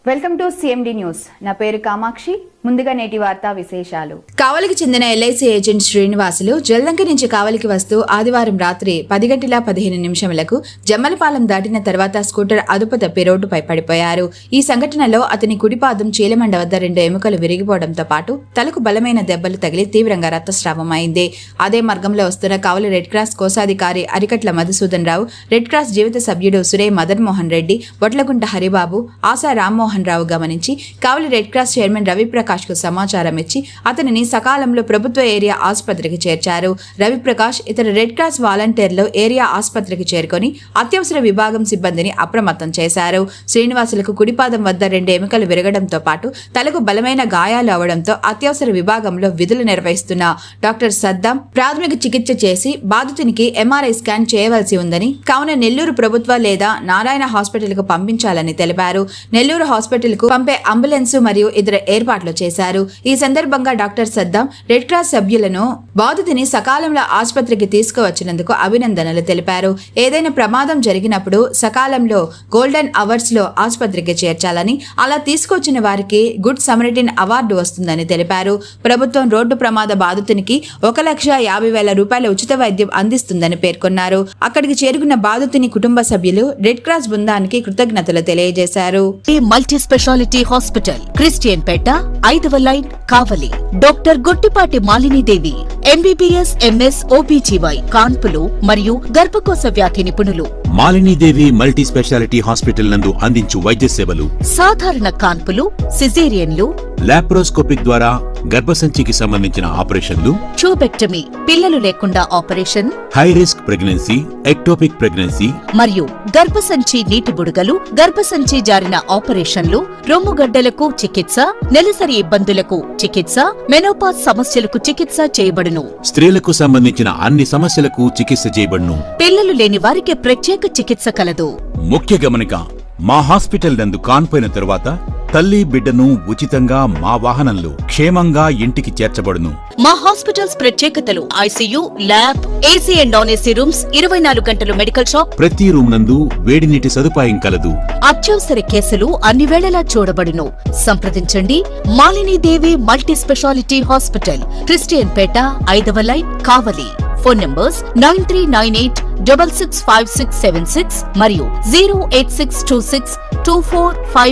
Welcome to CMD news. నా పేరు కామాక్షి. ముందుగా నేటి వార్తా విశేషాలు. కావలికి చెందిన ఎల్ఐసి ఏజెంట్ శ్రీనివాసులు జల్లంక నుంచి కావలికి వస్తూ ఆదివారం రాత్రి 10:15 జమ్మలపాలెం దాటిన తర్వాత స్కూటర్ అదుపు తప్పి రోడ్డుపై పడిపోయారు. ఈ సంఘటనలో అతని కుడిపాదం చీలమండ వద్ద 2 ఎముకలు విరిగిపోవడంతో పాటు తలకు బలమైన దెబ్బలు తగిలి తీవ్రంగా రక్తస్రావమైంది. అదే మార్గంలో వస్తున్న కావలి రెడ్ క్రాస్ కోశాధికారి అరికట్ల మధుసూదన్ రావు, రెడ్ క్రాస్ జీవిత సభ్యుడు సురే మదన్ మోహన్ రెడ్డి, బొట్లగుంట హరిబాబు, ఆశా రామ్మోహన్ రావు గమనించి కావలి రెడ్ క్రాస్ చైర్మన్ రవిప్రకాష్ కు సమాచారం ఇచ్చి అతనిని సకాలంలో ప్రభుత్వ ఏరియా ఆసుపత్రికి చేర్చారు. రవిప్రకాష్ ఇతర రెడ్ క్రాస్ వాలంటీర్లు ఏరియా ఆసుపత్రికి చేరుకొని అత్యవసర విభాగం సిబ్బందిని అప్రమత్తం చేశారు. శ్రీనివాసులకు కుడిపాదం వద్ద 2 ఎముకలు విరగడంతో పాటు తలకు బలమైన గాయాలు అవడంతో అత్యవసర విభాగంలో విధులు నిర్వహిస్తున్న డాక్టర్ సద్దాం ప్రాథమిక చికిత్స చేసి బాధితునికి ఎంఆర్ఐ స్కాన్ చేయవలసి ఉందని, కావున నెల్లూరు ప్రభుత్వ లేదా నారాయణ హాస్పిటల్ కు పంపించాలని తెలిపారు. నెల్లూరు హాస్పిటల్ కు పంపే అంబులెన్స్ మరియు ఇతర ఏర్పాట్లు చేశారు. ఈ సందర్భంగా డాక్టర్ సద్దాం రెడ్ క్రాస్ సభ్యులను బాధితుని సకాలంలో ఆసుపత్రికి తీసుకువచ్చినందుకు అభినందనలు తెలిపారు. ఏదైనా ప్రమాదం జరిగినప్పుడు సకాలంలో గోల్డెన్ అవర్స్ లో ఆసుపత్రికి చేర్చాలని, అలా తీసుకొచ్చిన వారికి గుడ్ సమరిటన్ అవార్డు వస్తుందని తెలిపారు. ప్రభుత్వం రోడ్డు ప్రమాద బాధితునికి 1,50,000 రూపాయల ఉచిత వైద్యం అందిస్తుందని పేర్కొన్నారు. అక్కడికి చేరుకున్న బాధితుని కుటుంబ సభ్యులు రెడ్ క్రాస్ బృందానికి కృతజ్ఞతలు తెలియజేశారు. మల్టీ స్పెషాలిటీ హాస్పిటల్, క్రిస్టియన్ పేట, 5వ line, Kavali. Doctor Gottipati Malinidevi, MBBS, MS, OBGY, కాన్పులు మరియు గర్భకోశ వ్యాధి నిపుణులు. మాలినీదేవి మల్టీ స్పెషాలిటీ హాస్పిటల్ నందు అందించు వైద్య సేవలు: సాధారణ కాన్పులు, సిజేరియన్లు, లాప్రోస్కోపిక్ ద్వారా గర్భసంచికి సంబంధించిన ఆపరేషన్లు, ట్యూబెక్టమీ, పిల్లలు లేకుండా operation, high risk pregnancy, ectopic pregnancy మరియు గర్భసంచి నీటి బుడగలు, గర్భసంచి జారిన ఆపరేషన్లు, రొమ్ముగడ్డలకు చికిత్స, నెలసరి ఇబ్బందులకు చికిత్స, మెనోపాజ్ సమస్యలకు చికిత్స చేయబడును. స్త్రీలకు సంబంధించిన అన్ని సమస్యలకు చికిత్స చేయబడును. పిల్లలు లేని వారికి ప్రత్యేక చికిత్స కలదు. ముఖ్య గమనిక: మా హాస్పిటల్ నందు కాన్పోయిన తరువాత తల్లి బిడ్డను ఉచితంగా మా వాహనంలో క్షేమంగా ఇంటికి చేర్చబడును. మా హాస్పిటల్స్ ప్రత్యేకతలు: ICU, lab, AC and non AC rooms, 24 గంటలు మెడికల్ షాప్, ప్రతి రూమ్ నందు వేడి నీటి సదుపాయం కలదు. అత్యవసర కేసులు అన్ని వేళలా చూడబడును. సంప్రదించండి. Malinidevi multi specialty hospital, Christian పేట, 5వ లైన్, కావలి. ఫోన్ నంబర్స్ 9398665676 మరియు 086262455